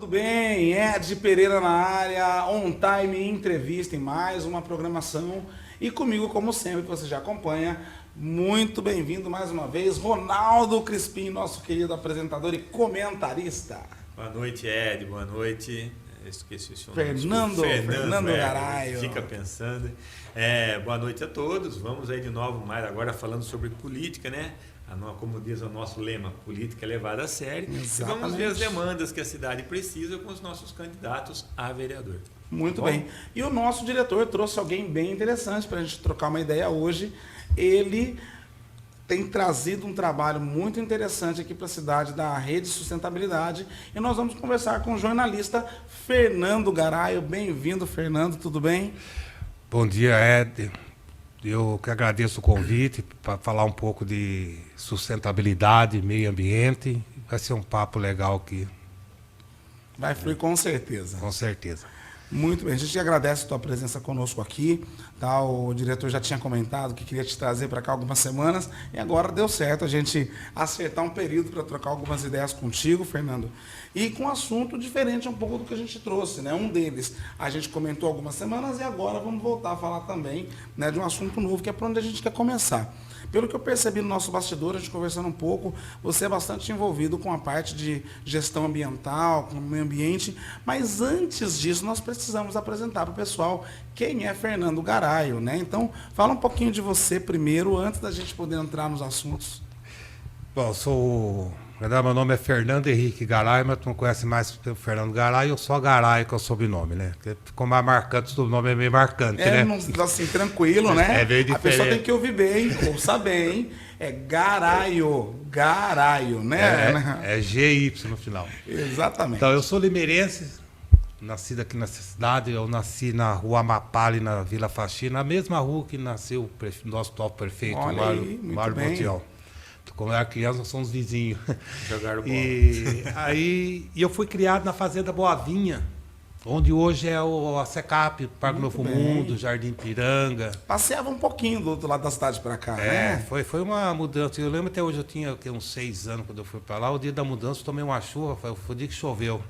Tudo bem? Ed Pereira na área, On Time Entrevista em mais uma programação. E comigo, como sempre, que você já acompanha, muito bem-vindo mais uma vez, Ronaldo Crispim, nosso querido apresentador e comentarista. Boa noite, Ed. Boa noite. Esqueci o seu nome. Fernando Garaio. Fica pensando. Boa noite a todos. Vamos aí de novo, mais agora falando sobre política, né? Como diz o nosso lema, política levada a sério. Exatamente. E vamos ver as demandas que a cidade precisa com os nossos candidatos a vereador. Muito bem. E o nosso diretor trouxe alguém bem interessante para a gente trocar uma ideia hoje. Ele tem trazido um trabalho muito interessante aqui para a cidade da Rede Sustentabilidade. E nós vamos conversar com o jornalista Fernando Garaio. Bem-vindo, Fernando. Tudo bem? Bom dia, Ed. Eu que agradeço o convite para falar um pouco de sustentabilidade, meio ambiente. Vai ser um papo legal aqui. Vai fluir com certeza. Com certeza. Muito bem, a gente agradece a tua presença conosco aqui, tá? O diretor já tinha comentado que queria te trazer para cá algumas semanas e agora deu certo a gente acertar um período para trocar algumas ideias contigo, Fernando, e com um assunto diferente um pouco do que a gente trouxe, né? Um deles a gente comentou algumas semanas e agora vamos voltar a falar também, né, de um assunto novo que é para onde a gente quer começar. Pelo que eu percebi no nosso bastidor, a gente conversando um pouco, você é bastante envolvido com a parte de gestão ambiental, com o meio ambiente, mas antes disso nós precisamos apresentar para o pessoal quem é Fernando Garaio, né? Então, fala um pouquinho de você primeiro, antes da gente poder entrar nos assuntos. Bom, meu nome é Fernando Henrique Garaio, mas tu não conhece mais o Fernando Garaio, eu sou Garaio, que é o sobrenome, né? Porque ficou mais marcante, o sobrenome é meio marcante, né? Não, assim, tranquilo, né? É bem diferente. A pessoa tem que ouvir bem, ouça bem. É Garaio, né? É GY no final. Exatamente. Então, eu sou limeirense, nascido aqui nessa cidade, eu nasci na rua Amapá, ali na Vila Faxina, na mesma rua que nasceu o nosso atual prefeito, Mário Botião. Quando eu era criança, nós somos vizinhos. Jogaram bola. E eu fui criado na Fazenda Boavinha, onde hoje é a Secap, Parque Novo Mundo, Jardim Piranga. Passeava um pouquinho do outro lado da cidade para cá, né? Foi uma mudança. Eu lembro até hoje, eu tinha uns 6 anos quando eu fui para lá. O dia da mudança, eu tomei uma chuva, foi o dia que choveu.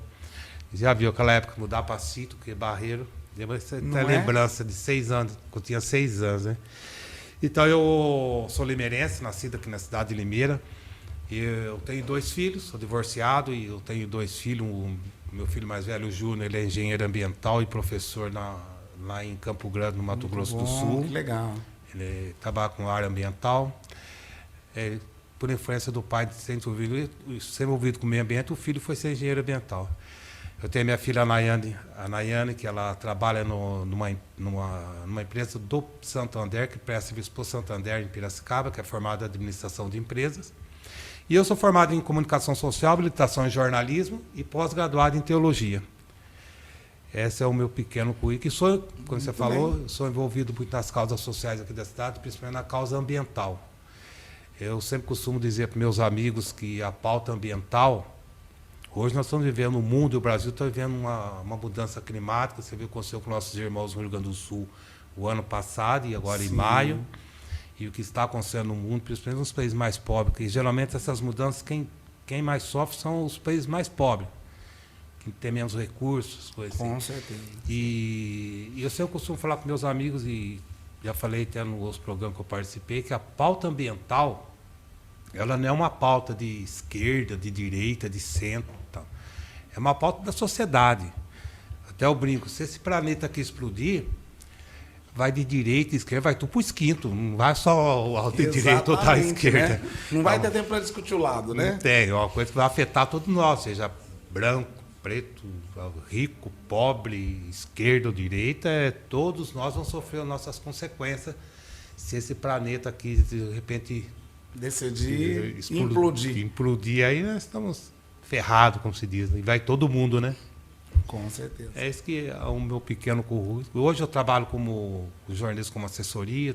Já viu aquela época mudar para Sítio, que é Barreiro. Lembra lembrança de 6 anos, que eu tinha 6 anos, né? Então, eu sou limeirense, nascido aqui na cidade de Limeira. Eu tenho 2 filhos, sou divorciado e eu tenho 2 filhos. Meu filho mais velho, o Júnior, ele é engenheiro ambiental e professor lá em Campo Grande, no Mato Grosso do Sul. Que legal. Ele trabalha com área ambiental. Por influência do pai de ser envolvido com o meio ambiente, o filho foi ser engenheiro ambiental. Eu tenho minha filha, a Nayane, que ela trabalha numa empresa do Santander, que presta serviço para o Santander em Piracicaba, que é formada em administração de empresas. E eu sou formado em comunicação social, habilitação em jornalismo e pós-graduado em teologia. Esse é o meu pequeno currículo. E como você falou, eu sou envolvido muito nas causas sociais aqui da cidade, principalmente na causa ambiental. Eu sempre costumo dizer para meus amigos que a pauta ambiental... Hoje nós estamos vivendo, o mundo e o Brasil estão vivendo uma mudança climática. Você viu o que aconteceu com nossos irmãos no Rio Grande do Sul o ano passado e agora em maio. E o que está acontecendo no mundo, principalmente nos países mais pobres. Porque geralmente essas mudanças, quem mais sofre são os países mais pobres, que têm menos recursos, coisas assim. Com certeza. E eu sempre costumo falar com meus amigos, e já falei até nos programas que eu participei, que a pauta ambiental, ela não é uma pauta de esquerda, de direita, de centro. É uma pauta da sociedade. Até eu brinco, se esse planeta aqui explodir, vai de direita e esquerda, vai tudo para o esquinto. Não vai só de direita ou da esquerda. Né? Não vai ter tempo para discutir o lado, né? Não tem. É uma coisa que vai afetar todos nós, seja branco, preto, rico, pobre, esquerda ou direita. Todos nós vamos sofrer as nossas consequências se esse planeta aqui, de repente... decidir implodir. Aí nós estamos ferrados, como se diz. E vai todo mundo, né? Com certeza. É isso que é o meu pequeno currículo. Hoje eu trabalho como jornalista, como assessoria.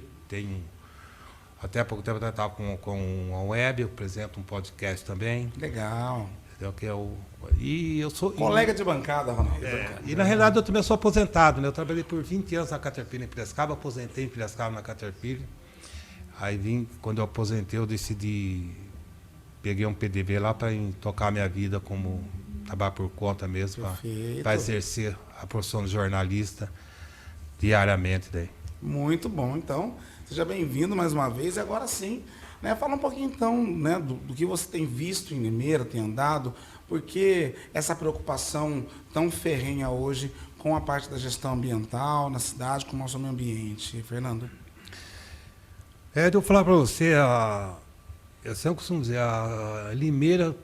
Até há pouco tempo eu estava com a web, eu apresento um podcast também. Legal. Que é e eu sou colega de bancada, Ronaldo. E na realidade eu também sou aposentado, né? Eu trabalhei por 20 anos na Caterpillar em Piracicaba, aposentei em Piracicaba na Caterpillar. Aí quando eu aposentei, eu decidi, peguei um PDV lá para tocar a minha vida como trabalho por conta mesmo, Perfeito. para exercer a profissão de jornalista diariamente daí. Muito bom, então, seja bem-vindo mais uma vez. E agora sim, né, fala um pouquinho então, né, do que você tem visto em Limeira, tem andado, porque essa preocupação tão ferrenha hoje com a parte da gestão ambiental na cidade, com o nosso meio ambiente, Fernando? Eu vou falar para você, eu sempre costumo dizer, a Limeira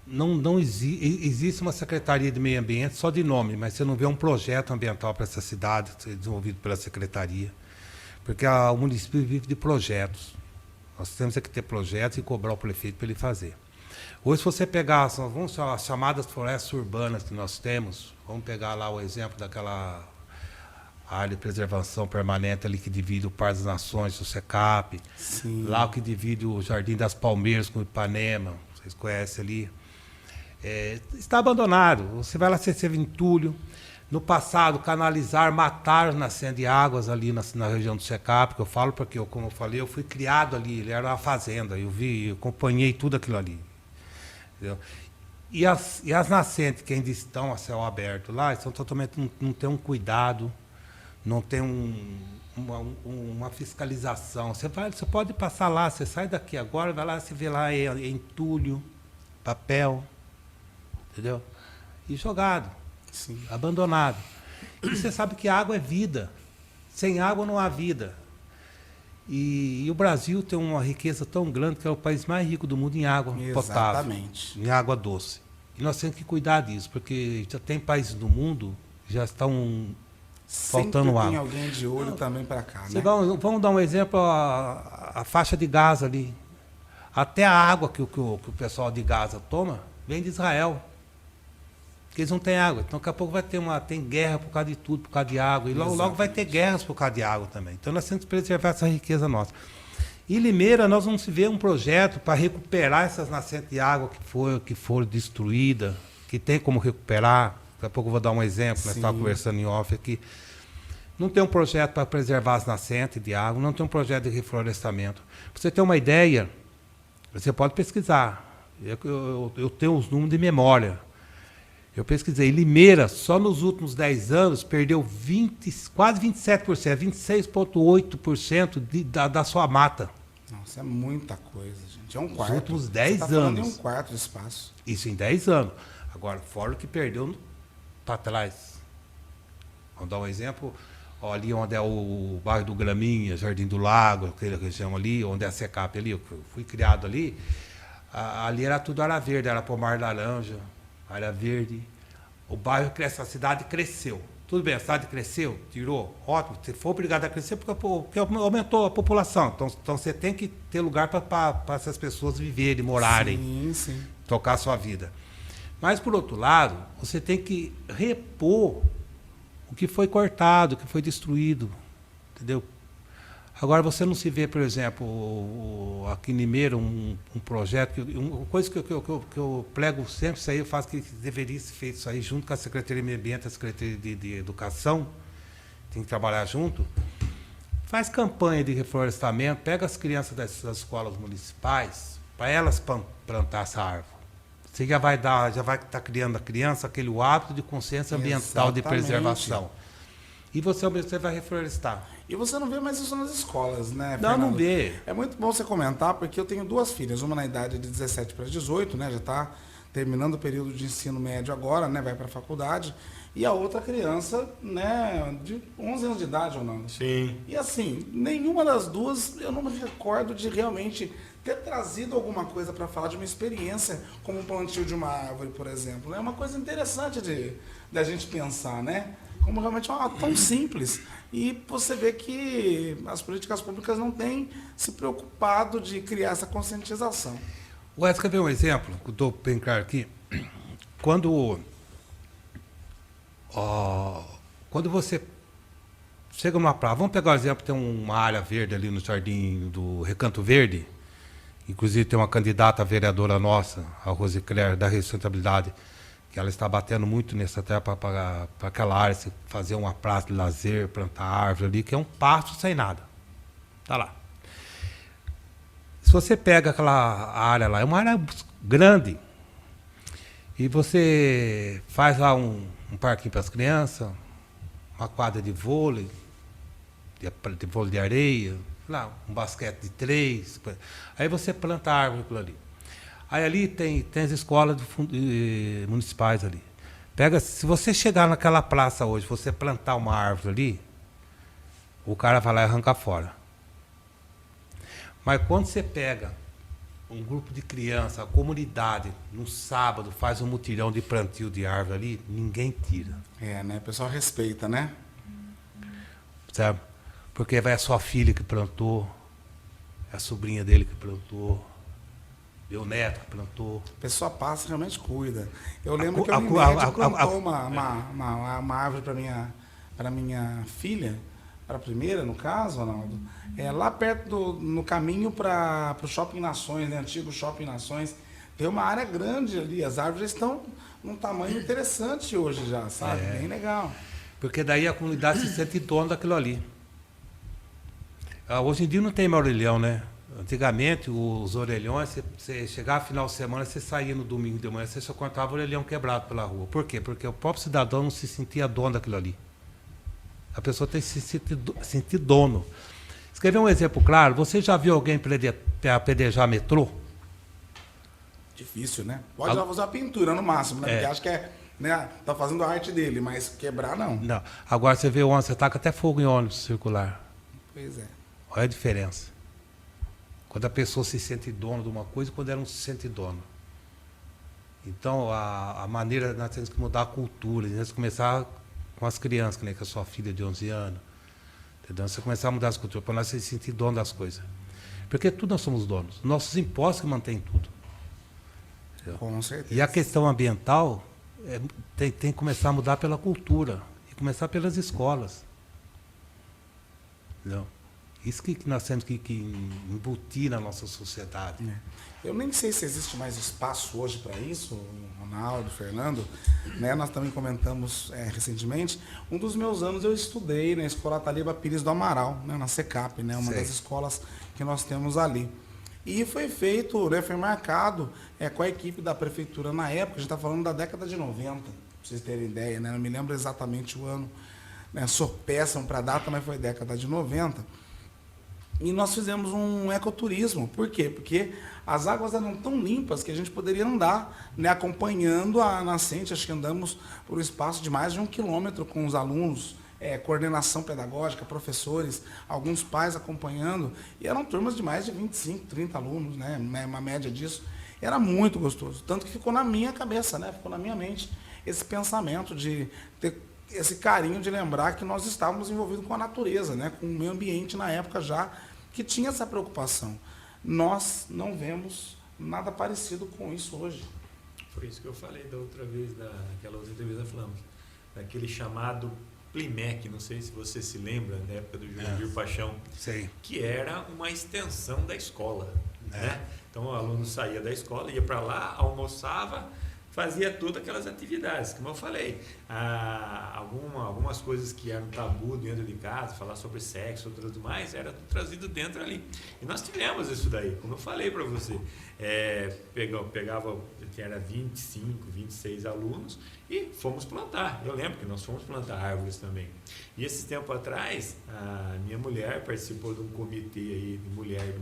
não existe uma Secretaria de Meio Ambiente só de nome, mas você não vê um projeto ambiental para essa cidade desenvolvido pela Secretaria, porque o município vive de projetos. Nós temos que ter projetos e cobrar o prefeito para ele fazer. Hoje, se você pegar as chamadas florestas urbanas que nós temos, vamos pegar lá o exemplo daquela área de preservação permanente ali que divide o Parque das Nações, o SECAP, Sim. lá o que divide o Jardim das Palmeiras com o Ipanema, vocês conhecem ali. Está abandonado. Você vai lá, você vê entulho. No passado, canalizar, matar nascente de águas ali na região do SECAP, que eu falo porque, como eu falei, eu fui criado ali, ele era uma fazenda, eu acompanhei tudo aquilo ali. Entendeu? E as nascentes que ainda estão a céu aberto lá, estão totalmente, não tem um cuidado, não tem uma fiscalização. Você pode passar lá, você sai daqui agora, vai lá, você vê lá entulho, papel, entendeu? E jogado, Sim. abandonado. E você sabe que água é vida. Sem água não há vida. E o Brasil tem uma riqueza tão grande que é o país mais rico do mundo em água potável, Exatamente. em água doce. E nós temos que cuidar disso, porque já tem países do mundo que já estão faltando Sempre água. tem alguém de olho também para cá, né? Vamos dar um exemplo, a faixa de Gaza ali. Até a água que o pessoal de Gaza toma vem de Israel. Porque eles não têm água. Então, daqui a pouco tem guerra por causa de tudo, por causa de água. E logo vai ter guerras por causa de água também. Então, nós temos que preservar essa riqueza nossa. Em Limeira, nós vamos ver um projeto para recuperar essas nascentes de água que foram destruídas, que tem como recuperar. Daqui a pouco eu vou dar um exemplo, nós estávamos conversando em off aqui. Não tem um projeto para preservar as nascentes de água, não tem um projeto de reflorestamento. Para você ter uma ideia, você pode pesquisar. Eu tenho os números de memória. Eu pesquisei. Limeira, só nos últimos 10 anos, perdeu quase 27%, 26,8% da sua mata. Nossa, é muita coisa, gente. É um quarto. Nos últimos 10 Você tá falando anos. em um quarto de espaço. Isso em 10 anos. Agora, fora o que perdeu para trás. Vamos dar um exemplo. Ali onde é o bairro do Graminha, Jardim do Lago, aquela região ali, onde é a SECAP ali, eu fui criado ali. Ali era tudo área verde, era pomar laranja, área verde. O bairro cresce, a cidade cresceu. Tudo bem, a cidade cresceu, tirou, ótimo, você foi obrigado a crescer porque aumentou a população. Então você tem que ter lugar para essas pessoas viverem, morarem, Sim. tocar a sua vida. Mas, por outro lado, você tem que repor o que foi cortado, o que foi destruído, entendeu? Agora, você não se vê, por exemplo, aqui em Limeira, um projeto, uma coisa que eu prego sempre, isso aí eu faço que deveria ser feito isso aí, junto com a Secretaria de Meio Ambiente, a Secretaria de Educação, tem que trabalhar junto, faz campanha de reflorestamento, pega as crianças das escolas municipais, para elas plantar essa árvore. Você já vai estar criando a criança aquele hábito de consciência ambiental, de preservação. E você vai reflorestar. E você não vê mais isso nas escolas, né, Não, Fernando? não vê. É muito bom você comentar, porque eu tenho duas filhas, uma na idade de 17 para 18, né, já está terminando o período de ensino médio agora, né, vai para a faculdade, e a outra criança, né, de 11 anos de idade ou não. Sim. E assim, nenhuma das duas eu não me recordo de realmente ter trazido alguma coisa para falar de uma experiência como o plantio de uma árvore, por exemplo. É uma coisa interessante de a gente pensar, né? Como realmente é algo tão simples. E você vê que as políticas públicas não têm se preocupado de criar essa conscientização. Wes, quer ver um exemplo que eu estou bem claro aqui? Quando você chega numa praia, vamos pegar o exemplo, tem uma área verde ali no Jardim do Recanto Verde, inclusive tem uma candidata a vereadora nossa, a Rose Claire, da Sustentabilidade, que ela está batendo muito nessa terra para aquela área, fazer uma praça de lazer, plantar árvore ali, que é um pasto sem nada. Está lá. Se você pega aquela área lá, é uma área grande. E você faz lá um parquinho para as crianças, uma quadra de vôlei de areia, lá, um basquete de 3. Aí você planta árvore por ali. Aí ali tem as escolas municipais ali. Se você chegar naquela praça hoje, você plantar uma árvore ali, o cara vai lá e arranca fora. Mas quando você pega um grupo de crianças, a comunidade, no sábado, faz um mutirão de plantio de árvore ali, ninguém tira. Né? O pessoal respeita, né? Sabe? Porque vai a sua filha que plantou, é a sobrinha dele que plantou, meu neto que plantou. A pessoa passa e realmente cuida. Eu lembro que a Unimed plantou uma árvore para minha filha, para a primeira, no caso, Ronaldo, lá perto no caminho para o Shopping Nações, né? Antigo Shopping Nações. Tem uma área grande ali, as árvores estão num tamanho interessante hoje já, sabe? Bem legal. Porque daí a comunidade se sente dona daquilo ali. Hoje em dia não tem mais orelhão, né? Antigamente, os orelhões, você chegava no final de semana, você saía no domingo de manhã, você só encontrava o orelhão quebrado pela rua. Por quê? Porque o próprio cidadão não se sentia dono daquilo ali. A pessoa tem que se sentir dono. Escrever um exemplo claro, você já viu alguém apedrejar metrô? Difícil, né? Pode lá usar pintura no máximo, né? Porque acho que tá fazendo a arte dele, mas quebrar não. Não. Agora você vê ônibus, você taca até fogo em ônibus circular. Pois é. Olha a diferença. Quando a pessoa se sente dono de uma coisa e quando ela não se sente dono. Então, a maneira, nós temos que mudar a cultura. Nós temos que começar com as crianças, que nem com a sua filha de 11 anos. Entendeu? Você começar a mudar as culturas, para nós se sentir dono das coisas. Porque tudo nós somos donos. Nossos impostos que mantêm tudo. Entendeu? Com certeza. E a questão ambiental tem que começar a mudar pela cultura. E começar pelas escolas. Entendeu? Isso que nós temos que embutir na nossa sociedade. Eu nem sei se existe mais espaço hoje para isso, Ronaldo, Fernando. Né? Nós também comentamos recentemente. Um dos meus anos eu estudei na Escola Taliba Pires do Amaral, né? Na SECAP, né? Uma das escolas que nós temos ali. E foi feito, né? Foi marcado com a equipe da prefeitura na época, a gente está falando da década de 90, para vocês terem ideia, né? Não me lembro exatamente o ano, né? Sou péssimo para a data, mas foi década de 90. E nós fizemos um ecoturismo. Por quê? Porque as águas eram tão limpas que a gente poderia andar, né, acompanhando a nascente. Acho que andamos por um espaço de mais de 1 quilômetro com os alunos, coordenação pedagógica, professores, alguns pais acompanhando. E eram turmas de mais de 25, 30 alunos, né, uma média disso. Era muito gostoso. Tanto que ficou na minha cabeça, né, ficou na minha mente esse pensamento de ter esse carinho de lembrar que nós estávamos envolvidos com a natureza, né? Com o meio ambiente na época já, que tinha essa preocupação. Nós não vemos nada parecido com isso hoje. Por isso que eu falei da outra vez, naquela outra entrevista, falamos daquele chamado Plimec, não sei se você se lembra, da época do Jurandir Paixão, Sei. que era uma extensão da escola. Né? Então o aluno saía da escola, ia para lá, almoçava, fazia todas aquelas atividades, como eu falei. Algumas coisas que eram tabu dentro de casa, falar sobre sexo e tudo mais, era tudo trazido dentro ali. E nós tivemos isso daí, como eu falei para você. Pegava, era 25, 26 alunos e fomos plantar. Eu lembro que nós fomos plantar árvores também. E esse tempo atrás, a minha mulher participou de um comitê aí de mulher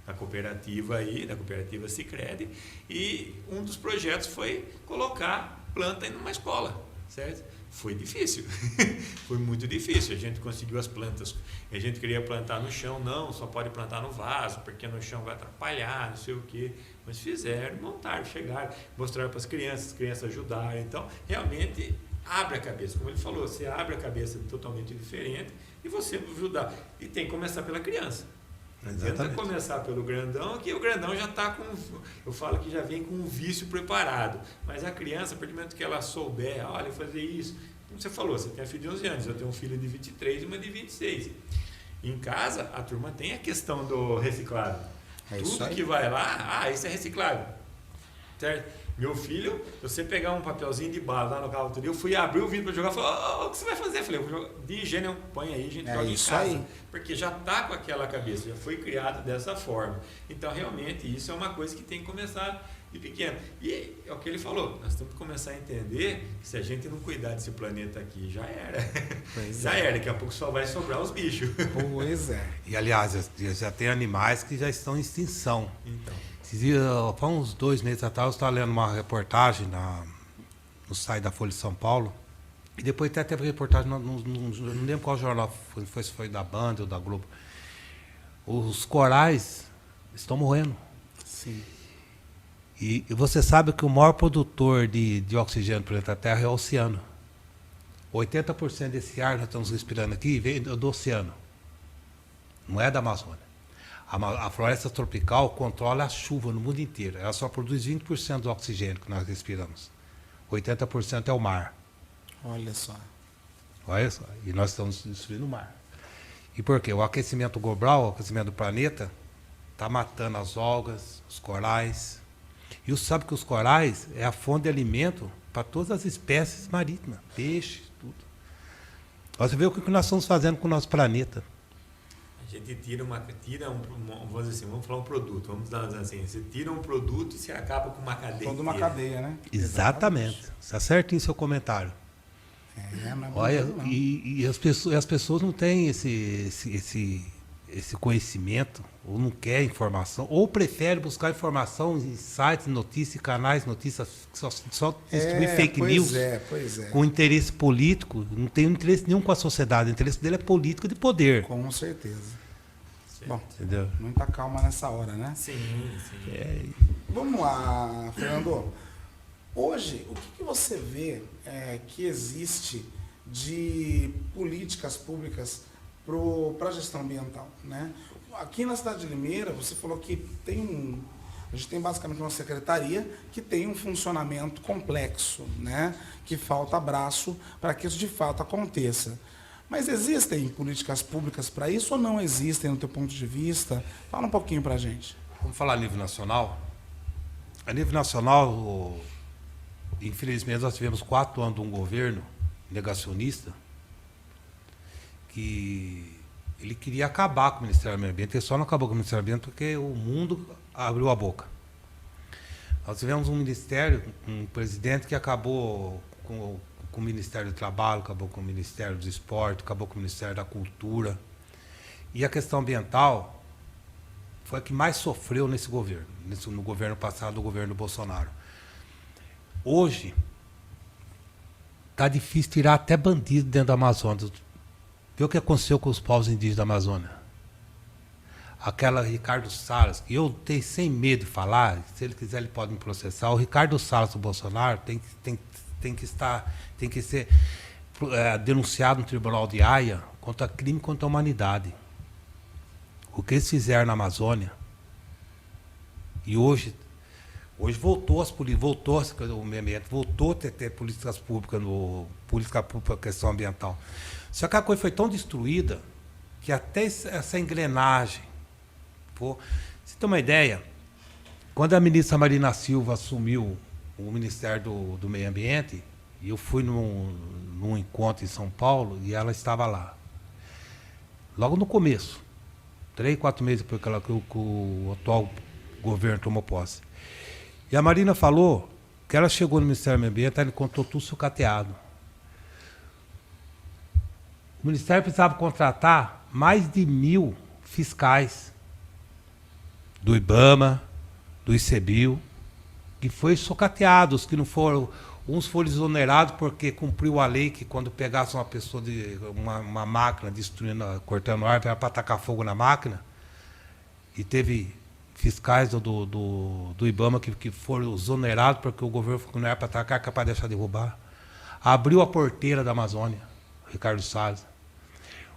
da cooperativa Sicredi, e um dos projetos foi colocar planta em uma escola, certo? Foi difícil, foi muito difícil. A gente conseguiu as plantas, a gente queria plantar no chão, não, só pode plantar no vaso, porque no chão vai atrapalhar, não sei o quê. Mas fizeram, montaram, chegaram, mostraram para as crianças ajudaram. Então, realmente, abre a cabeça. Como ele falou, você abre a cabeça totalmente diferente e você ajudar. E tem que começar pela criança. Tenta começar pelo grandão, que o grandão já está com, eu falo que já vem com um vício preparado, mas a criança, a partir do momento que ela souber, olha, fazer isso, como você falou, você tem a filha de 11 anos, eu tenho um filho de 23 e uma de 26. Em casa, a turma tem a questão do reciclado. Tudo que vai lá, isso é reciclável, certo? Meu filho, se você pegar um papelzinho de bala lá no carro outro dia, eu fui abrir o vidro para jogar, falou, o que você vai fazer? Eu falei, eu vou jogar de higiene, põe aí, a gente joga em isso casa. aí. Porque já está com aquela cabeça, já foi criado dessa forma. Então, realmente, isso é uma coisa que tem que começar de pequeno. E é o que ele falou, nós temos que começar a entender que se a gente não cuidar desse planeta aqui, já era. Já era, daqui a pouco só vai sobrar os bichos. Pois é. E, aliás, já tem animais que já estão em extinção. Então. Há uns 2 meses atrás, eu estava lendo uma reportagem no site da Folha de São Paulo, e depois até teve reportagem, não lembro qual jornal foi, se foi da Band ou da Globo. Os corais estão morrendo. Sim. E você sabe que o maior produtor de oxigênio do planeta Terra é o oceano. 80% desse ar que nós estamos respirando aqui vem do oceano. Não é da Amazônia. A floresta tropical controla a chuva no mundo inteiro. Ela só produz 20% do oxigênio que nós respiramos. 80% é o mar. Olha só. Olha só. E nós estamos destruindo o mar. E por quê? O aquecimento global, o aquecimento do planeta, está matando as algas, os corais. E você sabe que os corais é a fonte de alimento para todas as espécies marítimas. Peixe, tudo. Você vê o que nós estamos fazendo com o nosso planeta. A gente vamos dizer assim, vamos falar um produto, vamos dar assim, você tira um produto e você acaba com uma cadeia. Toda uma cadeia, né? Exatamente. Está certinho seu comentário. Não é Olha, bonito, não. e as pessoas não têm esse conhecimento, ou não querem informação, ou preferem buscar informação em sites, notícias, canais, notícias, só distribuir fake news. Pois é. Com interesse político, não tem interesse nenhum com a sociedade, o interesse dele é político de poder. Com certeza. Certo. Bom, Entendeu? muita calma nessa hora, né? Sim. Vamos lá, Fernando. Hoje, o que você vê que existe de políticas públicas para a gestão ambiental, né? Aqui na cidade de Limeira, você falou que a gente tem basicamente uma secretaria que tem um funcionamento complexo, né? Que falta braço para que isso de fato aconteça. Mas existem políticas públicas para isso ou não existem, no teu ponto de vista? Fala um pouquinho para a gente. Vamos falar a nível nacional? A nível nacional, infelizmente, nós tivemos 4 anos de um governo negacionista que ele queria acabar com o Ministério do Meio Ambiente. Ele só não acabou com o Ministério do Meio Ambiente porque o mundo abriu a boca. Nós tivemos um ministério, um presidente que acabou com o Ministério do Trabalho, acabou com o Ministério do Esporte, acabou com o Ministério da Cultura. E a questão ambiental foi a que mais sofreu nesse governo, no governo passado, o governo Bolsonaro. Hoje, está difícil tirar até bandido dentro da Amazônia. Vê o que aconteceu com os povos indígenas da Amazônia. Aquela Ricardo Salles, que eu tenho sem medo de falar, se ele quiser ele pode me processar. O Ricardo Salles do Bolsonaro tem que ser denunciado no Tribunal de Haia contra crime contra a humanidade. O que eles fizeram na Amazônia. E hoje voltou o meio ambiente, voltou a ter políticas públicas para a questão ambiental. Só que a coisa foi tão destruída que até essa engrenagem. Você tem uma ideia? Quando a ministra Marina Silva assumiu o Ministério do Meio Ambiente, e eu fui num encontro em São Paulo e ela estava lá. Logo no começo, 3, 4 meses depois que o atual governo tomou posse. E a Marina falou que ela chegou no Ministério do Meio Ambiente, ela encontrou tudo sucateado. O Ministério precisava contratar mais de 1.000 fiscais do IBAMA, do ICEBio, que foi sucateados, que não foram. Uns foram exonerados porque cumpriu a lei que quando pegasse uma pessoa de uma máquina destruindo, cortando árvore, era para atacar fogo na máquina. E teve fiscais do IBAMA que foram exonerados porque o governo falou que não era para atacar, capaz de deixar derrubar. Abriu a porteira da Amazônia, Ricardo Salles.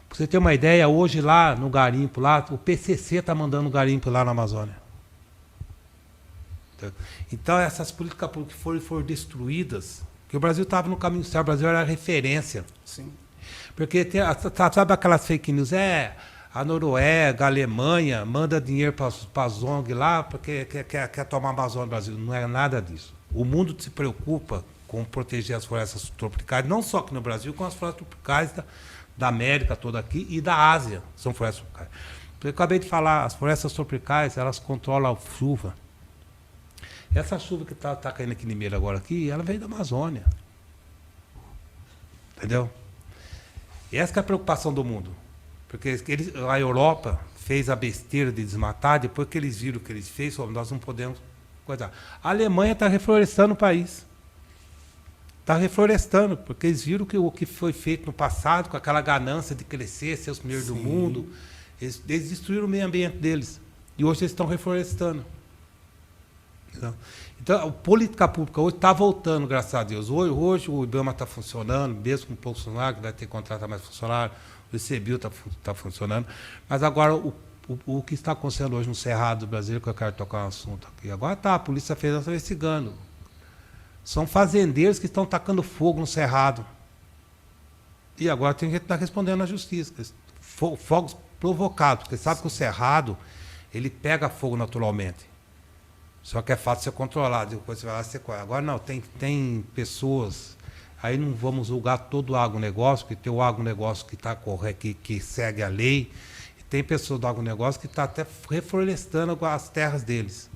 Para você ter uma ideia, hoje lá no garimpo, lá, o PCC está mandando garimpo lá na Amazônia. Então, essas políticas públicas foram destruídas, porque o Brasil estava no caminho certo, o Brasil era referência. Sim. Porque sabe aquelas fake news? A Noruega, a Alemanha manda dinheiro para as ONG lá porque quer tomar a Amazônia do Brasil. Não é nada disso. O mundo se preocupa com proteger as florestas tropicais, não só aqui no Brasil, como as florestas tropicais da América toda aqui e da Ásia, são florestas tropicais. Eu acabei de falar, as florestas tropicais, elas controlam a chuva. Essa chuva que está caindo aqui em Limeira agora aqui, ela veio da Amazônia. Entendeu? E essa que é a preocupação do mundo. Porque a Europa fez a besteira de desmatar, depois que eles viram o que eles fez, nós não podemos coisar. A Alemanha está reflorestando o país. Está reflorestando, porque eles viram que o que foi feito no passado, com aquela ganância de crescer, ser os primeiros do mundo, eles destruíram o meio ambiente deles. E hoje eles estão reflorestando. Então, a política pública hoje está voltando, graças a Deus. Hoje o IBAMA está funcionando, mesmo com poucos funcionários, que vai ter que contratar mais funcionários, o ICBio está funcionando. Mas agora, o que está acontecendo hoje no Cerrado do Brasil, que eu quero tocar um assunto aqui, agora a Polícia Federal está investigando. São fazendeiros que estão tacando fogo no Cerrado. E agora tem gente que está respondendo na justiça. Fogos provocados, porque sabe que o Cerrado ele pega fogo naturalmente. Só que é fácil ser controlado. Depois você vai lá e você corre. Agora não, tem pessoas. Aí não vamos julgar todo o agronegócio, porque tem o agronegócio que está correto, que segue a lei. E tem pessoas do agronegócio que estão até reflorestando as terras deles.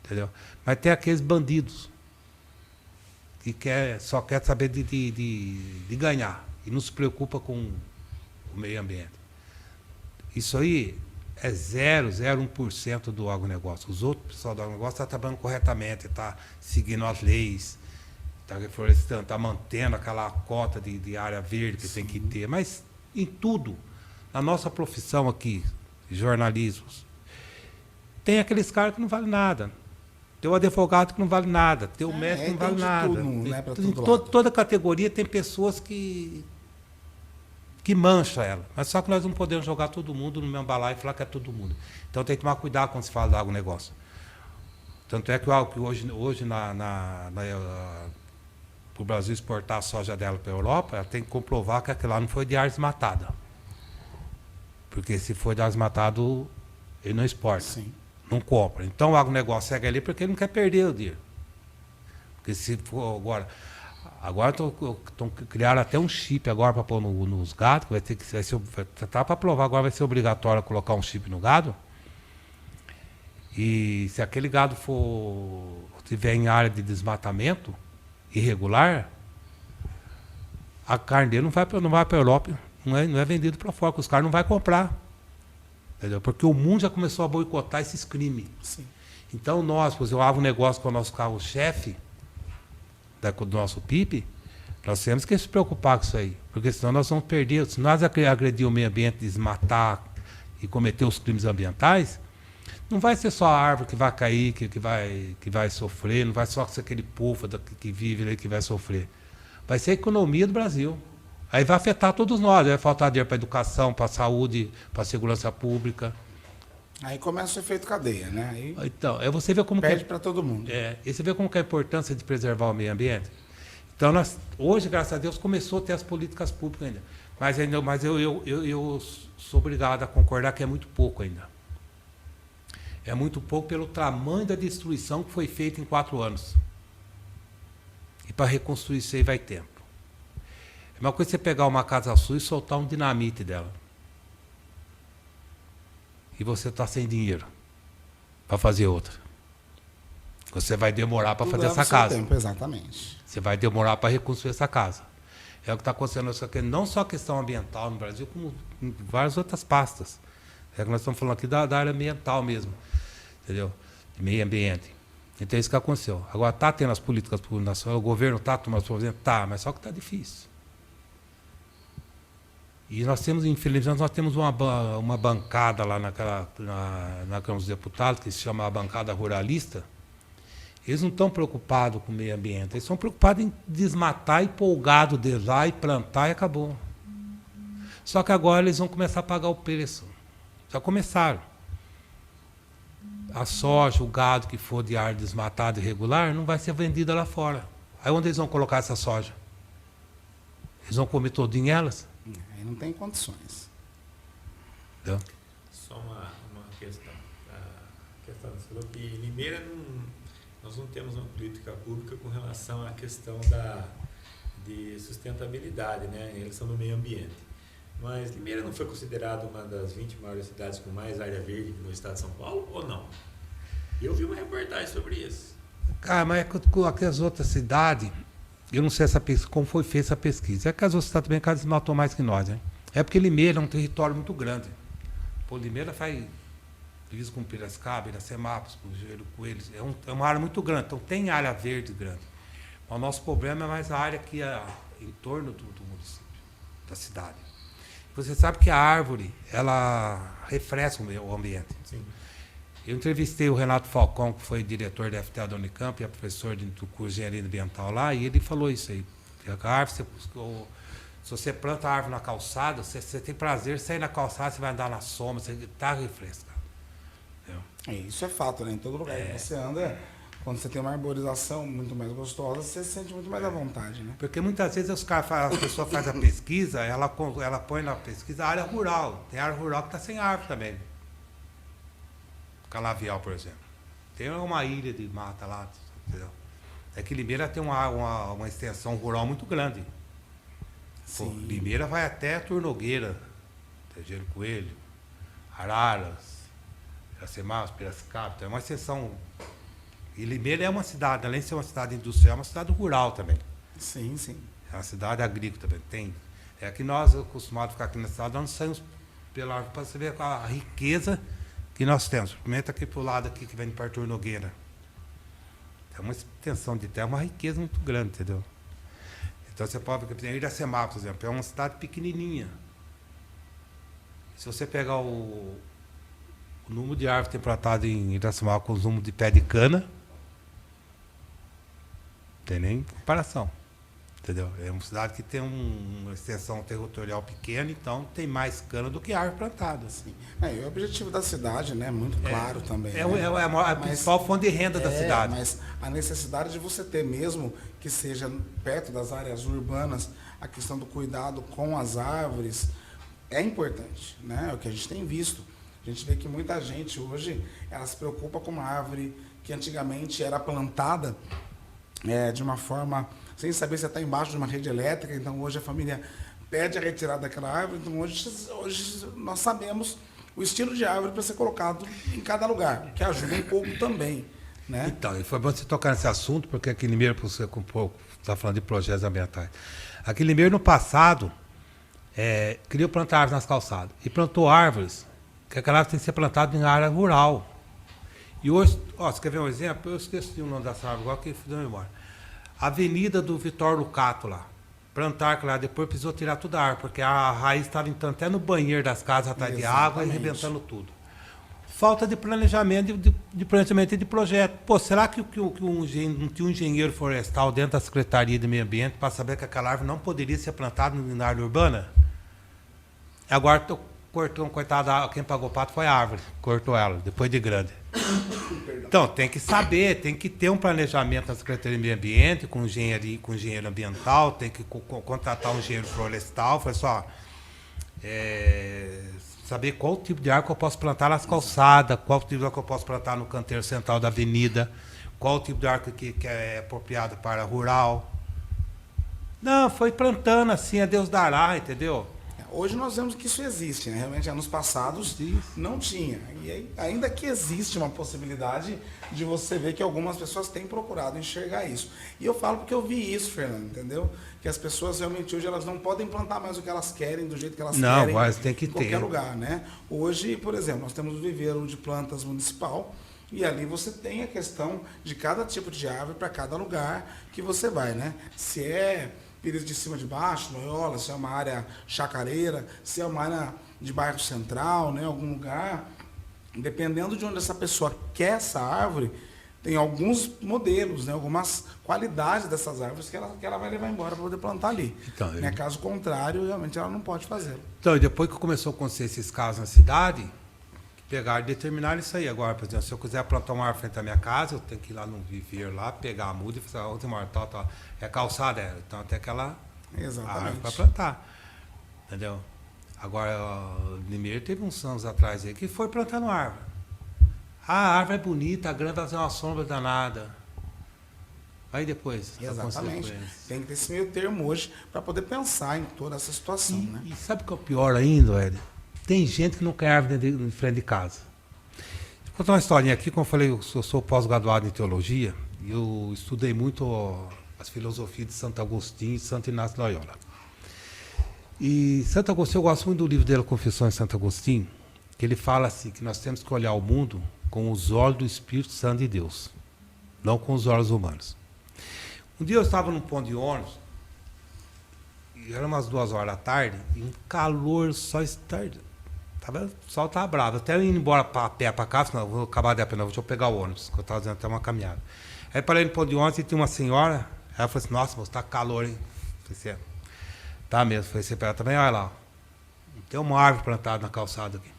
Entendeu? Mas tem aqueles bandidos que só quer saber de ganhar. E não se preocupa com o meio ambiente. Isso aí é 0,01% do agronegócio. Os outros pessoal do agronegócio estão trabalhando corretamente, está seguindo as leis, está reflorestando, está mantendo aquela cota de área verde que tem que ter. Mas em tudo, na nossa profissão aqui, jornalismo, tem aqueles caras que não valem nada. Tem o advogado que não vale nada, tem o médico que não vale nada. Tudo, né, em toda categoria tem pessoas que mancha ela. Mas só que nós não podemos jogar todo mundo no mesmo balaio e falar que é todo mundo. Então tem que tomar cuidado quando se fala de agronegócio. Tanto é que hoje para o Brasil exportar a soja dela para a Europa, ela tem que comprovar que aquilo lá não foi de área desmatada. Porque se foi de área desmatada, ele não exporta. Sim. Não compra. Então o agronegócio segue ali porque ele não quer perder o dinheiro. Porque se for agora estão criando até um chip agora para pôr nos gados, que vai ser tá para provar, agora vai ser obrigatório colocar um chip no gado. E se aquele gado estiver em área de desmatamento irregular, a carne dele não vai para a Europa, não é vendido para fora, porque os caras não vão comprar. Entendeu? Porque o mundo já começou a boicotar esses crimes. Sim. Então nós, por exemplo, um negócio com o nosso carro-chefe, do nosso PIB, nós temos que se preocupar com isso aí. Porque senão nós vamos perder. Se nós agredir o meio ambiente, desmatar e cometer os crimes ambientais, não vai ser só a árvore que vai cair, que vai sofrer, não vai só ser aquele povo que vive ali que vai sofrer. Vai ser a economia do Brasil. Aí vai afetar todos nós, vai faltar dinheiro para a educação, para a saúde, para a segurança pública. Aí começa o efeito cadeia, né? Aí então, você vê como perde para todo mundo. E você vê como que é a importância de preservar o meio ambiente. Então, hoje, graças a Deus, começou a ter as políticas públicas ainda. Mas eu sou obrigado a concordar que é muito pouco ainda. É muito pouco pelo tamanho da destruição que foi feita em 4 anos. E para reconstruir isso aí vai tempo. É uma coisa você pegar uma casa sua e soltar um dinamite dela. E você está sem dinheiro para fazer outra. Você vai demorar para fazer essa casa. Tempo, exatamente. Você vai demorar para reconstruir essa casa. É o que está acontecendo, não só a questão ambiental no Brasil, como em várias outras pastas. É que nós estamos falando aqui da área ambiental mesmo, entendeu? De meio ambiente. Então é isso que aconteceu. Agora está tendo as políticas públicas nacionais, o governo está tomando as providências? Tá, mas só que está difícil. E nós temos, infelizmente, uma bancada lá na Câmara dos Deputados, que se chama a bancada ruralista. Eles não estão preocupados com o meio ambiente, eles estão preocupados em desmatar e pôr o gado deles lá e plantar e acabou. Só que agora eles vão começar a pagar o preço. Já começaram. A soja, o gado que for de área desmatada irregular, não vai ser vendida lá fora. Aí onde eles vão colocar essa soja? Eles vão comer todinho elas? Aí não tem condições. Entendeu? Só uma questão. A questão você falou que Limeira nós não temos uma política pública com relação à questão de sustentabilidade, né, em relação ao meio ambiente. Mas Limeira não foi considerada uma das 20 maiores cidades com mais área verde no estado de São Paulo, ou não? Eu vi uma reportagem sobre isso. Cara, mas é que as outras cidades, eu não sei como foi feita essa pesquisa. É que as outras cidades também, eles matou mais que nós, né? É porque Limeira é um território muito grande. Pô, Limeira faz divisa com Piracicaba, Iracemápolis, com Juazeiro Coelhos. É uma área muito grande, então tem área verde grande. Mas o nosso problema é mais a área que é em torno do município, da cidade. Você sabe que a árvore, ela refresca o ambiente. Sim. Eu entrevistei o Renato Falcão, que foi diretor da FTA da Unicamp e é professor do curso de engenharia ambiental lá, e ele falou isso aí. A árvore, se você planta a árvore na calçada, você tem prazer, sair na calçada, você vai andar na sombra, você está refrescado. Isso é fato, né? Em todo lugar que você anda, quando você tem uma arborização muito mais gostosa, você se sente muito mais à vontade, né? Porque muitas vezes a pessoa faz a pesquisa, ela põe na pesquisa a área rural. Tem área rural que está sem árvore também. Canavial, por exemplo. Tem uma ilha de mata lá, entendeu? É que Limeira tem uma extensão rural muito grande. Pô, Limeira vai até Turnogueira, Juazeiro Coelho, Araras, Iracemápolis, Piracicaba. Então é uma extensão. E Limeira é uma cidade, além de ser uma cidade industrial, é uma cidade rural também. Sim, sim. É uma cidade agrícola também. Tem. É que nós, acostumados a ficar aqui na cidade, nós não saímos pela árvore para você ver a riqueza que nós temos. Experimenta aqui para o lado aqui que vem para Turnogueira. É uma extensão de terra, uma riqueza muito grande, entendeu? Então você pode ver que Iracemápolis, por exemplo, é uma cidade pequenininha. Se você pegar o número de árvores que tem plantado em Iracemápolis com o número de pé de cana, não tem nem comparação. Entendeu? É uma cidade que tem uma extensão territorial pequena, então tem mais cana do que árvore plantada. Assim. E o objetivo da cidade, né, muito claro também. É a principal fonte de renda da cidade. Mas a necessidade de você ter, mesmo que seja perto das áreas urbanas, a questão do cuidado com as árvores é importante, né? É o que a gente tem visto. A gente vê que muita gente hoje ela se preocupa com uma árvore que antigamente era plantada de uma forma sem saber se está embaixo de uma rede elétrica. Então hoje a família pede a retirada daquela árvore. Então hoje nós sabemos o estilo de árvore para ser colocado em cada lugar, que ajuda um pouco também, né? Então, e foi bom você tocar nesse assunto, porque aqui em Limeira, você está falando de projetos ambientais. Aqui em Limeira, no passado, queria plantar árvores nas calçadas. E plantou árvores, que aquela árvore tem que ser plantada em área rural. E hoje, você quer ver um exemplo? Eu esqueci o nome dessa árvore, igual que deu memória. Avenida do Vitor Lucato lá. Plantar lá, depois precisou tirar toda a árvore, porque a raiz estava entrando até no banheiro das casas atrás de água e arrebentando tudo. Falta de planejamento, de planejamento e de projeto. Pô, será que não tinha um engenheiro florestal dentro da Secretaria de Meio Ambiente para saber que aquela árvore não poderia ser plantada na área urbana? Agora cortou, coitada, quem pagou o pato foi a árvore, cortou ela, depois de grande. Então, tem que saber, tem que ter um planejamento na Secretaria de Meio Ambiente, com engenheiro ambiental, tem que contratar um engenheiro florestal, foi só saber qual tipo de árvore que eu posso plantar nas calçadas, qual tipo de árvore que eu posso plantar no canteiro central da avenida, qual tipo de árvore que é apropriado para rural. Não, foi plantando assim, a Deus dará, entendeu? Hoje nós vemos que isso existe, né? Realmente, anos passados não tinha. E aí, ainda que existe uma possibilidade de você ver que algumas pessoas têm procurado enxergar isso. E eu falo porque eu vi isso, Fernando, entendeu? Que as pessoas realmente hoje elas não podem plantar mais o que elas querem, do jeito que elas querem. Não, mas tem que em qualquer lugar, né? Hoje, por exemplo, nós temos o viveiro de plantas municipal. E ali você tem a questão de cada tipo de árvore para cada lugar que você vai, né? Se é pires de cima de baixo, Loyola, se é uma área chacareira, se é uma área de bairro central, né, algum lugar, dependendo de onde essa pessoa quer essa árvore, tem alguns modelos, né, algumas qualidades dessas árvores que ela vai levar embora para poder plantar ali. Então, né? Caso contrário, realmente ela não pode fazê-lo. Então, e depois que começou a acontecer esses casos na cidade, pegaram e determinaram isso aí. Agora, por exemplo, se eu quiser plantar uma árvore frente à minha casa, eu tenho que ir lá no viveiro lá, pegar a muda e falar, onde mora, tal. É calçada, então tem aquela árvore para plantar. Entendeu? Agora, o Limeira teve uns anos atrás aí que foi plantando árvore. A árvore é bonita, a grama vai fazer uma sombra danada. Aí depois, a Exatamente. consequência. Tem que ter esse meio termo hoje para poder pensar em toda essa situação, né? E sabe o que é o pior ainda, Éder? Tem gente que não quer árvore em frente de casa. Vou contar uma historinha aqui, como eu falei, eu sou pós-graduado em teologia, e eu estudei muito as filosofias de Santo Agostinho e Santo Inácio de Loyola. E Santo Agostinho, eu gosto muito do livro dele, Confissões de Santo Agostinho, que ele fala assim, que nós temos que olhar o mundo com os olhos do Espírito Santo de Deus, não com os olhos humanos. Um dia eu estava num ponto de ônibus, e era umas 2 horas da tarde, e um calor só estarde. O sol estava bravo. Até eu indo embora a pé para casa, não, vou acabar de a pé, não, deixa eu pegar o ônibus, que eu estava fazendo até uma caminhada. Aí parei no ponto de ônibus e tinha uma senhora, ela falou assim, nossa, moço, tá calor, hein? Eu falei assim, tá mesmo. Eu falei assim, para ela também, olha lá, tem uma árvore plantada na calçada aqui.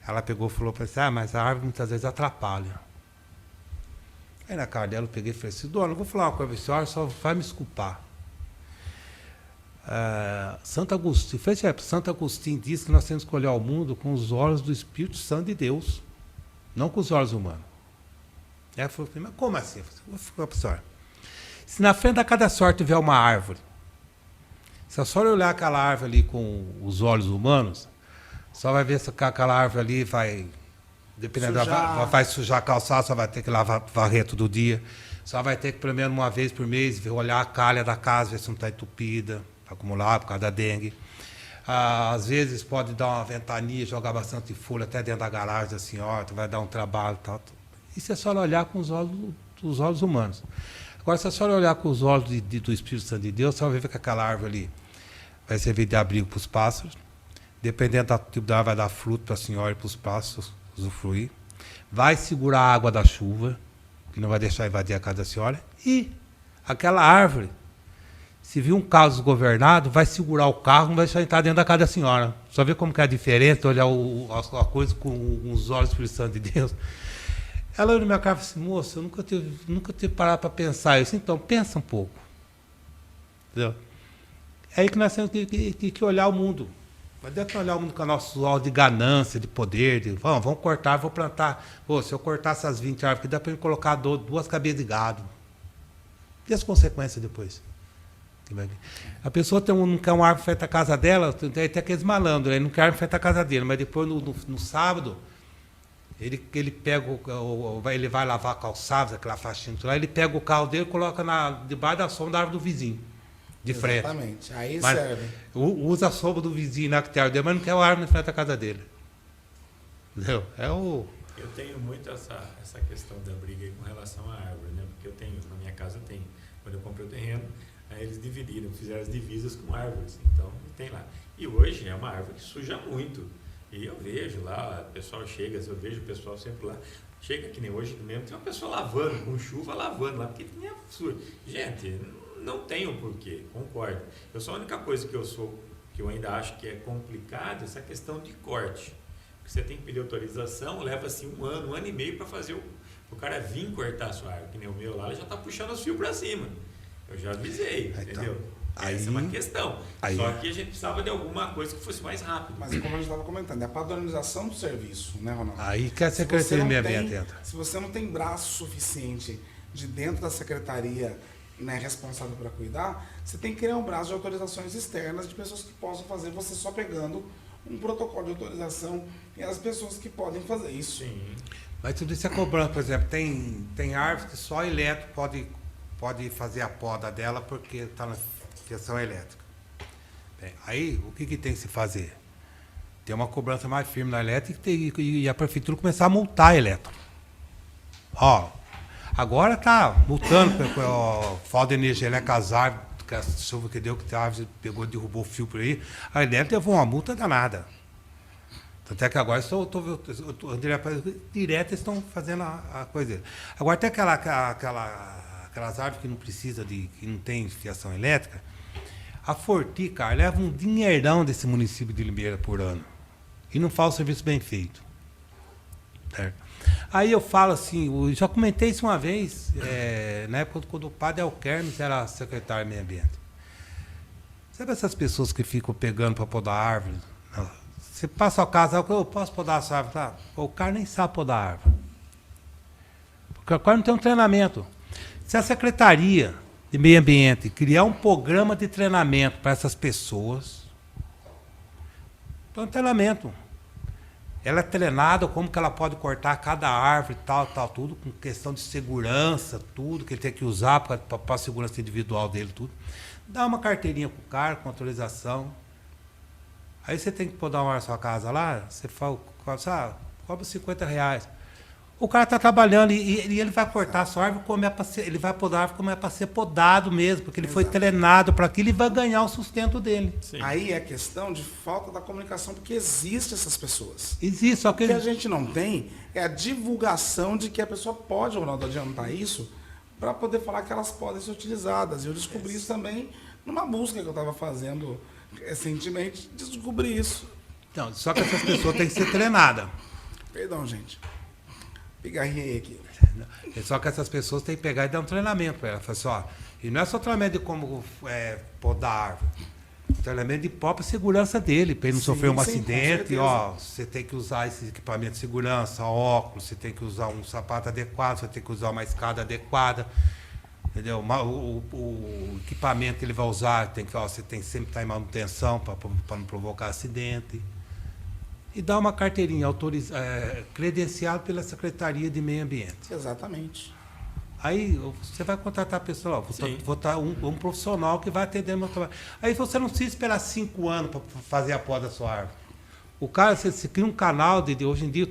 Ela pegou e falou para assim, mas a árvore muitas vezes atrapalha. Aí na cara dela eu peguei e falei assim, dona, eu vou falar uma coisa para a senhora, só vai me desculpar. Santo Agostinho disse que nós temos que olhar o mundo com os olhos do Espírito Santo de Deus, não com os olhos humanos. Ela falou, mas como assim? Eu falei, vou ficar para a senhora. Se na frente da cada sorte tiver uma árvore, se a senhora olhar aquela árvore ali com os olhos humanos, só vai ver se aquela árvore ali vai, dependendo vai sujar a calçada, só vai ter que varrer todo dia, só vai ter que pelo menos uma vez por mês olhar a calha da casa, ver se não está entupida, acumular por causa da dengue. Às vezes pode dar uma ventania, jogar bastante folha até dentro da garagem da senhora, vai dar um trabalho e tal. Isso é só olhar com os olhos humanos. Agora, se a senhora olhar com os olhos do Espírito Santo de Deus, você vai ver que aquela árvore ali vai servir de abrigo para os pássaros. Dependendo do tipo da árvore, vai dar fruto para a senhora e para os pássaros usufruir. Vai segurar a água da chuva, que não vai deixar invadir a casa da senhora. E aquela árvore, se vir um carro desgovernado, vai segurar o carro, não vai deixar entrar dentro da casa da senhora. Só vê como que é a diferença, olhar a coisa com os olhos do Espírito Santo de Deus. Ela olhou na minha cara e falou assim, moça, eu nunca tive parado para pensar isso. Então, pensa um pouco. Entendeu? É aí que nós temos que olhar o mundo. Não adianta olhar o mundo com o nosso olhos de ganância, de poder, vamos cortar, vou plantar. Pô, se eu cortar essas 20 árvores, dá para eu colocar 2 cabeças de gado. E as consequências depois? A pessoa não quer uma árvore frente à casa dela, tem até aqueles malandros, ele não quer árvore frente à casa dele, mas depois no sábado, ele pega ele vai lavar calçados, aquela faixinha lá, ele pega o carro dele e coloca debaixo da sombra da árvore do vizinho. De frente. Exatamente. Aí mas serve. Usa a sombra do vizinho na que tem dele, mas não quer a árvore na frente da casa dele. Entendeu? Eu tenho muito essa questão da briga aí com relação à árvore, né? Porque na minha casa tem. Quando eu comprei o terreno, aí eles dividiram, fizeram as divisas com árvores. Então, tem lá. E hoje é uma árvore que suja muito. E eu vejo lá, o pessoal chega, eu vejo o pessoal sempre lá. Chega que nem hoje mesmo, tem uma pessoa lavando, com chuva lavando lá, porque tinha suja. Gente, não tem um porquê, concordo. Eu sou a única coisa que eu ainda acho que é complicado, essa questão de corte. Porque você tem que pedir autorização, leva assim um ano e meio para fazer o cara vir cortar a sua árvore, que nem o meu lá, ele já está puxando os fios para cima. Eu já avisei, entendeu? Essa é uma questão. Só que a gente precisava de alguma coisa que fosse mais rápido. Mas como a gente estava comentando, é a padronização do serviço, né, Ronaldo? Aí que a Secretaria de Meio Ambiente entra. Se você não tem braço suficiente de dentro da secretaria, né, responsável para cuidar, você tem que criar um braço de autorizações externas de pessoas que possam fazer, você só pegando um protocolo de autorização e as pessoas que podem fazer isso. Sim. Mas tudo isso é cobrando, por exemplo, tem árvores que só elétrico pode fazer a poda dela porque está na fiação elétrica. Bem, aí, o que tem que se fazer? Tem uma cobrança mais firme na elétrica e a prefeitura começar a multar a elétrica. Agora está multando, falta de energia elétrica, as árvores, que a chuva que deu, que a árvore pegou, derrubou o fio por aí, a elétrica levou uma multa danada. Até que agora direto estão fazendo a coisa. Agora tem aquelas árvores que não precisa que não tem fiação elétrica, a Forti, cara, leva um dinheirão desse município de Limeira por ano. E não faz o serviço bem feito. Certo? Aí eu falo assim, eu já comentei isso uma vez, na época quando o padre Alquermes era secretário do Meio Ambiente. Sabe essas pessoas que ficam pegando para podar árvore? Você passa a casa, eu posso podar essa árvore? Tá? O cara nem sabe podar árvore. Porque o cara não tem um treinamento. Se a Secretaria de Meio Ambiente criar um programa de treinamento para essas pessoas, então, treinamento. Ela é treinada como que ela pode cortar cada árvore, tal, tudo, com questão de segurança, tudo que ele tem que usar para a segurança individual dele, tudo. Dá uma carteirinha para o cara, com autorização. Aí você tem que podar uma hora na sua casa lá, você fala, cobra R$50. O cara está trabalhando e ele vai cortar a sua árvore como é para ser, ele vai podar a árvore como é para ser podado mesmo, porque ele foi treinado para aquilo e vai ganhar o sustento dele. Sim. Aí é questão de falta da comunicação, porque existem essas pessoas. Existe, só que O que a gente não tem é a divulgação de que a pessoa pode ou não adiantar isso para poder falar que elas podem ser utilizadas. E eu descobri isso também numa busca que eu estava fazendo recentemente, descobri isso. Então, só que essas pessoas têm que ser treinadas. Perdão, gente. Pigarrinhei aqui. Só que essas pessoas têm que pegar e dar um treinamento para elas. Falar assim, ó, e não é só treinamento de como podar a árvore. Treinamento de própria segurança dele, para ele não sofrer um acidente. Ó, você tem que usar esse equipamento de segurança, óculos, você tem que usar um sapato adequado, você tem que usar uma escada adequada. Entendeu? O equipamento que ele vai usar, você tem que sempre estar em manutenção para não provocar acidente. E dar uma carteirinha credenciada pela Secretaria de Meio Ambiente. Exatamente. Aí você vai contratar a pessoa, vou estar um profissional que vai atender meu trabalho. Aí você não precisa esperar 5 anos para fazer a poda da sua árvore. O cara, você cria um canal hoje em dia,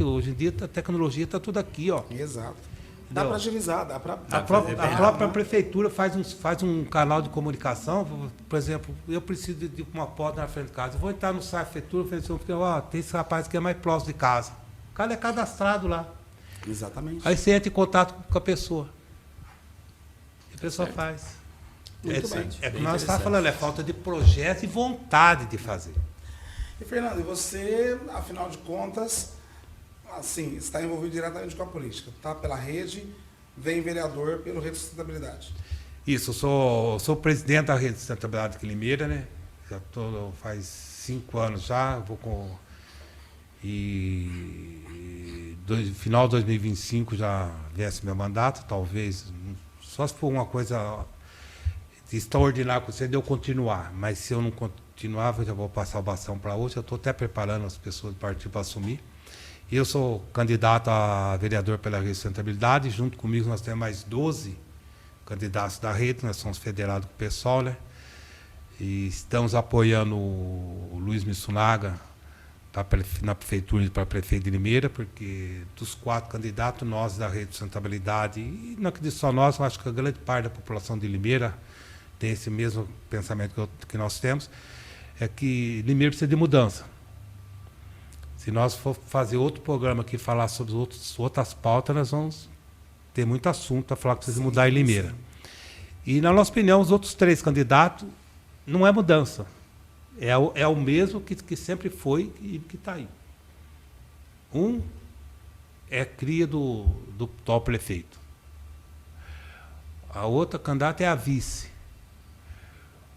hoje em dia a tecnologia está tudo aqui, ó. Exato. Dá para agilizar, dá para... A própria prefeitura faz um canal de comunicação. Por exemplo, eu preciso de uma poda na frente de casa. Eu vou entrar no site da prefeitura e falar assim, tem esse rapaz que é mais próximo de casa. O cara é cadastrado lá. Exatamente. Aí você entra em contato com a pessoa. E a pessoa faz. Muito bem. É que nós estamos falando, é falta de projeto e vontade de fazer. E, Fernando, e você, afinal de contas, assim, está envolvido diretamente com a política, tá? Pela rede, vem vereador pelo Rede de Sustentabilidade. Isso, eu sou presidente da Rede de Sustentabilidade aqui em Limeira, né? Faz 5 anos já, final de 2025 já vence meu mandato, talvez, só se for uma coisa extraordinária que eu continuar, mas se eu não continuar, eu já vou passar o bastão para outro, eu estou até preparando as pessoas do partido para assumir. E eu sou candidato a vereador pela Rede de Sustentabilidade, junto comigo nós temos mais 12 candidatos da rede, nós somos federados com o pessoal, né? E estamos apoiando o Luiz Missunaga na prefeitura para prefeito de Limeira, porque dos 4 candidatos, nós da Rede de Sustentabilidade, e não acredito só nós, eu acho que a grande parte da população de Limeira tem esse mesmo pensamento que nós temos, é que Limeira precisa de mudança. Se nós for fazer outro programa aqui, falar sobre outras pautas, nós vamos ter muito assunto para falar que precisa mudar em Limeira. E, na nossa opinião, os outros 3 candidatos não é mudança. É o mesmo que sempre foi e que está aí. Um é cria do atual prefeito. A outra candidata é a vice.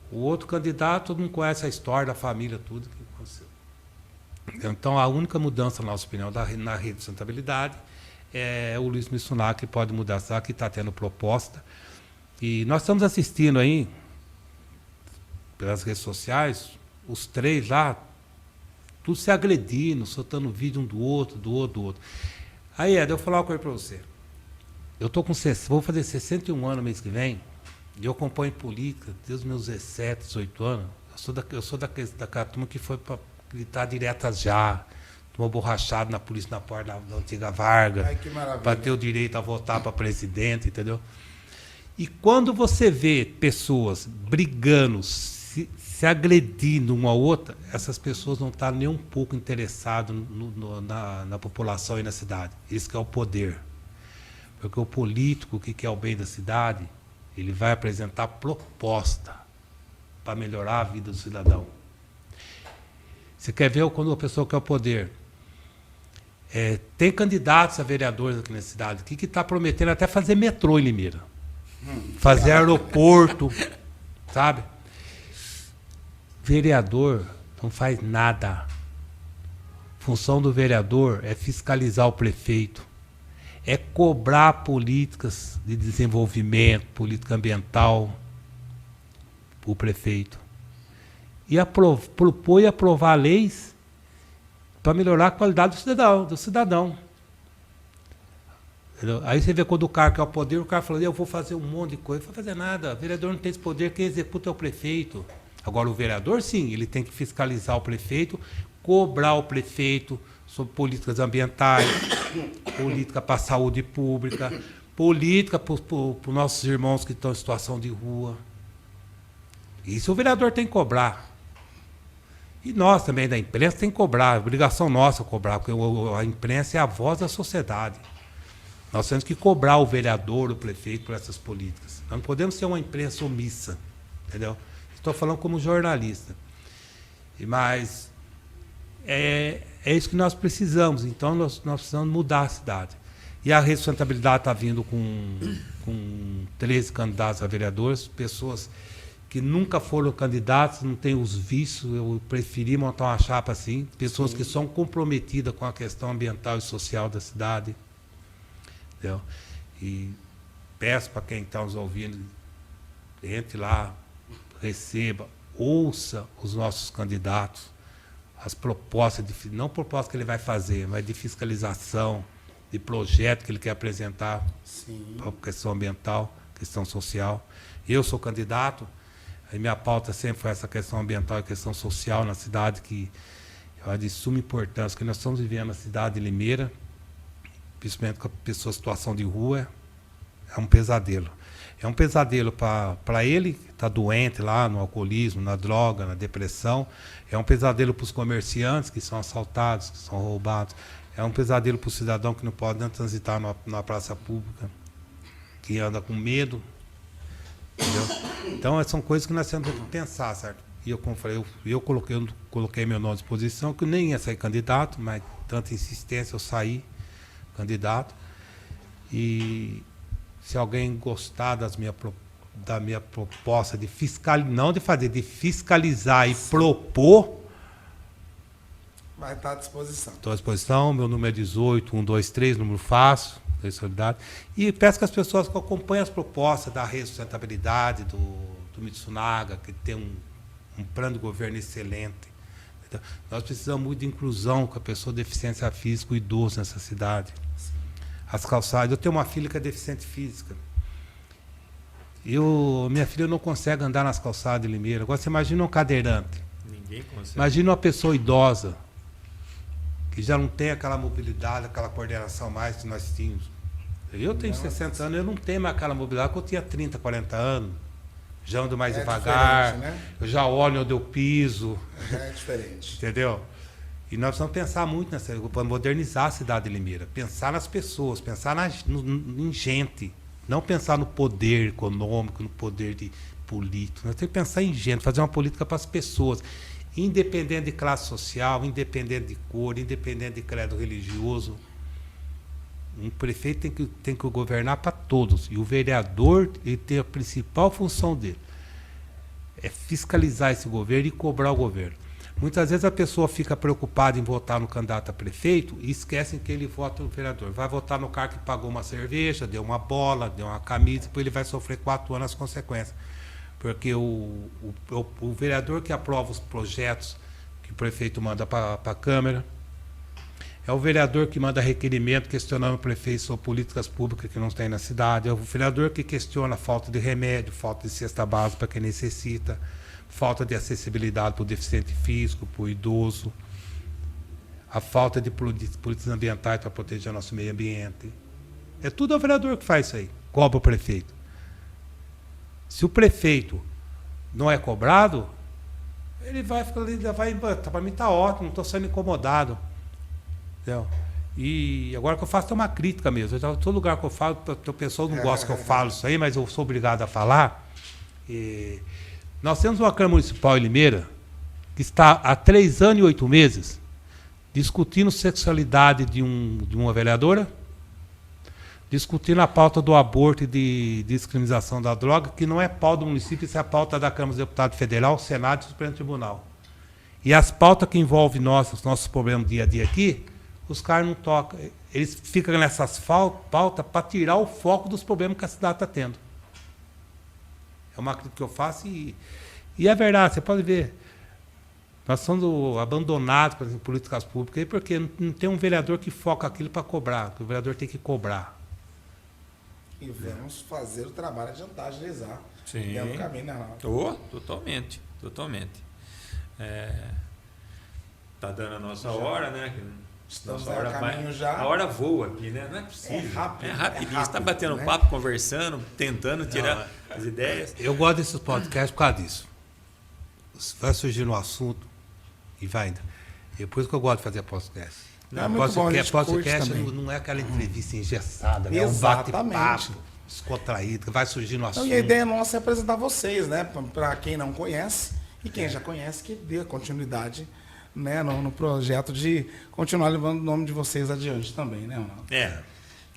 O outro candidato não conhece a história da família, tudo que aconteceu. Então, a única mudança, na nossa opinião, na Rede de Sustentabilidade é o Luiz Missunaga, que pode mudar, que está tendo proposta. E nós estamos assistindo aí, pelas redes sociais, os 3 lá, tudo se agredindo, soltando vídeo um do outro. Aí, Ed, eu vou falar uma coisa para você. Eu vou fazer 61 anos mês que vem, e eu acompanho política desde os meus 17, 18 anos. Eu sou daquela turma que foi para gritar diretas já, tomou borrachado na polícia na porta da antiga Vargas, para ter o direito a votar para presidente, entendeu? E quando você vê pessoas brigando, se agredindo uma a outra, essas pessoas não estão nem um pouco interessadas na população e na cidade. Isso que é o poder. Porque o político que quer o bem da cidade, ele vai apresentar proposta para melhorar a vida do cidadão. Você quer ver quando a pessoa quer o poder? Tem candidatos a vereadores aqui na cidade que está prometendo até fazer metrô em Limeira. Fazer aeroporto, sabe? Vereador não faz nada. A função do vereador é fiscalizar o prefeito, é cobrar políticas de desenvolvimento, política ambiental, o prefeito. E propor e aprovar leis para melhorar a qualidade do cidadão. Entendeu? Aí você vê quando o cara quer o poder, o cara fala, eu vou fazer um monte de coisa. Não vai fazer nada. O vereador não tem esse poder, quem executa é o prefeito. Agora, o vereador, sim, ele tem que fiscalizar o prefeito, cobrar o prefeito sobre políticas ambientais, política para a saúde pública, política para os nossos irmãos que estão em situação de rua. Isso o vereador tem que cobrar. E nós também, da imprensa, tem que cobrar. É obrigação nossa cobrar, porque a imprensa é a voz da sociedade. Nós temos que cobrar o vereador, o prefeito, por essas políticas. Nós não podemos ser uma imprensa omissa. Entendeu? Estou falando como jornalista. Mas é isso que nós precisamos. Então, nós precisamos mudar a cidade. E a responsabilidade está vindo com 13 candidatos a vereadores, pessoas que nunca foram candidatos, não têm os vícios, eu preferi montar uma chapa assim, pessoas que são comprometidas com a questão ambiental e social da cidade. Entendeu? E peço para quem está nos ouvindo, entre lá, receba, ouça os nossos candidatos, as propostas, não propostas que ele vai fazer, mas de fiscalização, de projeto que ele quer apresentar para a questão ambiental, questão social. Eu sou candidato, a minha pauta sempre foi essa questão ambiental e questão social na cidade, que eu acho de suma importância, que nós estamos vivendo na cidade de Limeira, principalmente com a pessoa em situação de rua, é um pesadelo. É um pesadelo para ele, que está doente lá no alcoolismo, na droga, na depressão. É um pesadelo para os comerciantes que são assaltados, que são roubados. É um pesadelo para o cidadão que não pode nem transitar na praça pública, que anda com medo. Entendeu? Então, são coisas que nós temos que pensar, certo? E eu, como falei, eu coloquei meu nome à disposição, que eu nem ia sair candidato, mas tanta insistência eu saí candidato. E se alguém gostar da minha proposta de não de fazer, de fiscalizar e propor, vai estar à disposição. Estou à disposição, meu número é 18 123, número fácil, da Solidário. E peço que as pessoas que acompanhem as propostas da Ressustentabilidade, do Mitsunaga, que tem um plano de governo excelente. Então, nós precisamos muito de inclusão com a pessoa de deficiência física e idoso nessa cidade. As calçadas. Eu tenho uma filha que é deficiente física. Minha filha não consegue andar nas calçadas de Limeira. Agora, você imagina um cadeirante. Ninguém consegue. Imagina uma pessoa idosa, que já não tem aquela mobilidade, aquela coordenação mais que nós tínhamos. Eu tenho 60 anos, eu não tenho mais aquela mobilidade que eu tinha 30, 40 anos. Já ando mais devagar, né? Eu já olho onde eu piso. É diferente. Entendeu? E nós precisamos pensar muito nessa, para modernizar a cidade de Limeira. Pensar nas pessoas, pensar em gente. Não pensar no poder econômico, no poder político. Nós temos que pensar em gente, fazer uma política para as pessoas. Independente de classe social, independente de cor, independente de credo religioso. Um prefeito tem que governar para todos. E o vereador, ele tem a principal função dele. É fiscalizar esse governo e cobrar o governo. Muitas vezes a pessoa fica preocupada em votar no candidato a prefeito e esquecem que ele vota no vereador. Vai votar no cara que pagou uma cerveja, deu uma bola, deu uma camisa, depois ele vai sofrer 4 anos as consequências. Porque o vereador que aprova os projetos que o prefeito manda para a Câmara, é o vereador que manda requerimento questionando o prefeito sobre políticas públicas que não tem na cidade, é o vereador que questiona a falta de remédio, falta de cesta básica para quem necessita, falta de acessibilidade para o deficiente físico, para o idoso, a falta de políticas ambientais para proteger nosso meio ambiente. É tudo o vereador que faz isso aí, cobra o prefeito. Se o prefeito não é cobrado, ele vai ficar ali, para mim está ótimo, não estou sendo incomodado. Entendeu? E agora que eu faço, tem uma crítica mesmo. Todo lugar que eu falo, o pessoal não gosta que eu falo isso aí, mas eu sou obrigado a falar. Nós temos uma Câmara Municipal em Limeira que está há 3 anos e 8 meses discutindo sexualidade de uma vereadora, discutindo a pauta do aborto e de discriminação da droga, que não é pauta do município, isso é a pauta da Câmara dos Deputados Federal, Senado e Supremo Tribunal. E as pautas que envolvem os nossos problemas dia a dia aqui, os caras não tocam. eles ficam nessas pautas para tirar o foco dos problemas que a cidade está tendo. É uma crítica que eu faço e é verdade, você pode ver. Nós somos abandonados, por exemplo, em políticas públicas, porque não tem um vereador que foca aquilo para cobrar, que o vereador tem que cobrar. E vamos fazer o trabalho de agilizar. Sim. É o caminho, né, Ronaldo? Totalmente. Tá dando a nossa hora, né? Estamos Nossa hora a caminho já. A hora voa aqui, né? Não é possível. É rápido. É rapidinho. Você está batendo né? papo, conversando, tentando tirar as ideias. Eu gosto desses podcasts por causa disso. Vai surgindo um assunto e vai ainda. É por isso que eu gosto de fazer podcast. É muito bom, a gente curte Podcast também. não é aquela entrevista engessada, né? É um Exatamente. bate-papo descontraído, que vai surgindo um Então, assunto. e a ideia nossa é apresentar vocês, né? Para quem não conhece e quem já conhece, que dê continuidade, né, no projeto de continuar levando o nome de vocês adiante também, né, Ronaldo?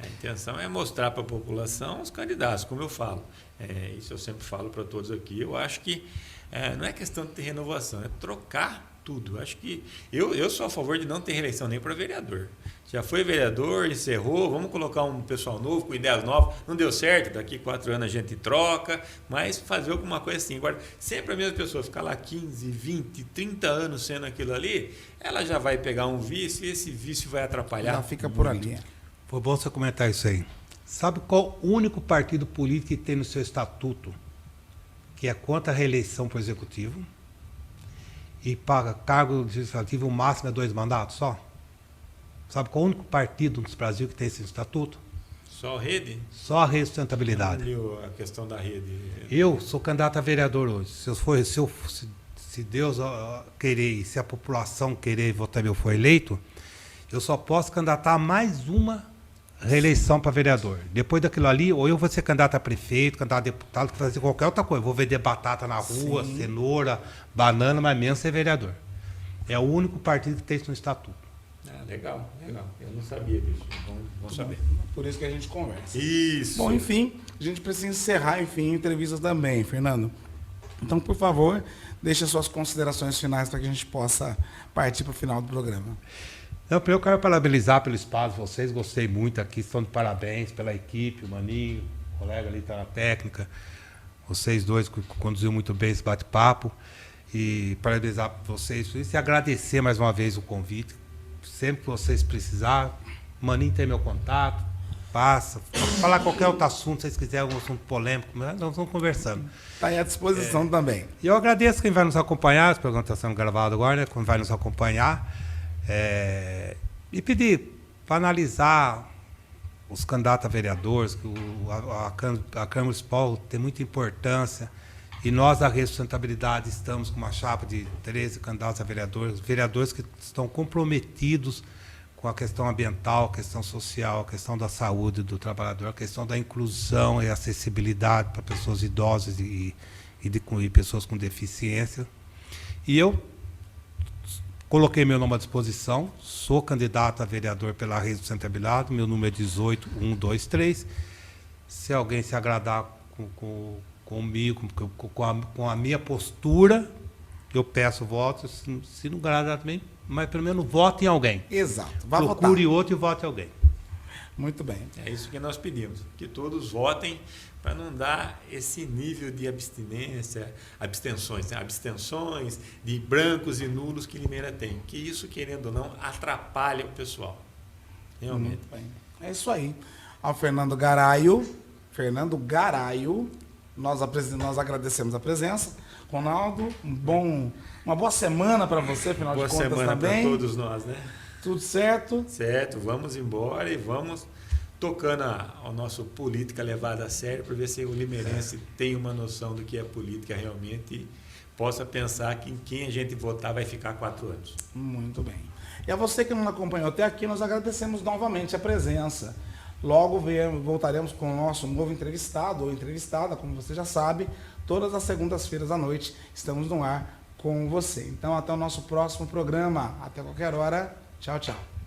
A intenção é mostrar para a população os candidatos, como eu falo. Isso eu sempre falo para todos aqui. Eu acho que não é questão de ter renovação, é trocar tudo. Eu acho que eu sou a favor de não ter reeleição nem para vereador. Já foi vereador, encerrou, vamos colocar um pessoal novo, com ideias novas. Não deu certo, daqui 4 anos a gente troca, mas fazer alguma coisa assim. Agora, sempre a mesma pessoa ficar lá 15, 20, 30 anos sendo aquilo ali, ela já vai pegar um vício e esse vício vai atrapalhar. Já fica por ali. Foi bom você comentar isso aí. Sabe qual o único partido político que tem no seu estatuto que é contra a reeleição para o executivo e para cargo legislativo o máximo é 2 mandatos só? Sabe qual é o único partido no Brasil que tem esse estatuto? Só a rede? Só a rede de sustentabilidade. A questão da rede. Eu sou candidato a vereador hoje. Se Deus querer e se a população querer e votar eu for eleito, eu só posso candidatar a mais uma reeleição para vereador. Depois daquilo ali, ou eu vou ser candidato a prefeito, candidato a deputado, fazer qualquer outra coisa. Vou vender batata na rua, Sim. cenoura, banana, mas mesmo ser vereador. É o único partido que tem isso no estatuto. Legal. Eu não sabia disso. Vamos saber. Por isso que a gente conversa. Isso. Bom, enfim, a gente precisa encerrar, enfim, entrevistas também, Fernando. Então, por favor, deixe as suas considerações finais para que a gente possa partir para o final do programa. Não, eu quero parabenizar pelo espaço de vocês, gostei muito aqui, estão de parabéns pela equipe, o Maninho, o colega ali está na técnica, vocês dois que conduziram muito bem esse bate-papo, e parabenizar vocês por isso e agradecer mais uma vez o convite. Sempre que vocês precisarem, o Maninho tem meu contato, passa, falar qualquer outro assunto, se vocês quiserem algum assunto polêmico, nós vamos conversando. Está aí à disposição também. E eu agradeço quem vai nos acompanhar, esse programa está sendo gravado agora, né? Quem vai nos acompanhar. E pedir para analisar os candidatos a vereadores, que a Câmara Municipal tem muita importância, e nós, da Rede de Sustentabilidade, estamos com uma chapa de 13 candidatos a vereadores que estão comprometidos com a questão ambiental, a questão social, a questão da saúde do trabalhador, a questão da inclusão e acessibilidade para pessoas idosas e pessoas com deficiência. E eu coloquei meu nome à disposição, sou candidato a vereador pela Rede de Sustentabilidade, meu número é 18123. Se alguém se agradar comigo, com a minha postura, eu peço voto. Se não agradar também, mas pelo menos vote em alguém. Exato. Vá Procure votar. outro e vote em alguém. Muito bem. É isso que nós pedimos, que todos votem para não dar esse nível de abstenções, né? Abstenções de brancos e nulos que Limeira tem, que isso, querendo ou não, atrapalha o pessoal. Realmente. Muito bem. É isso aí. Ao Fernando Garaio, nós agradecemos a presença. Ronaldo, uma boa semana para você, afinal Boa de contas semana para também. todos nós, né? Tudo certo? Certo, vamos embora e vamos tocando a nossa política levada a sério para ver se o limeirense tem uma noção do que é política realmente e possa pensar que em quem a gente votar vai ficar 4 anos. Muito bem. E a você que não acompanhou até aqui, nós agradecemos novamente a presença. Logo voltaremos com o nosso novo entrevistado ou entrevistada, como você já sabe, todas as segundas-feiras à noite estamos no ar com você. Então, até o nosso próximo programa. Até qualquer hora. Tchau, tchau.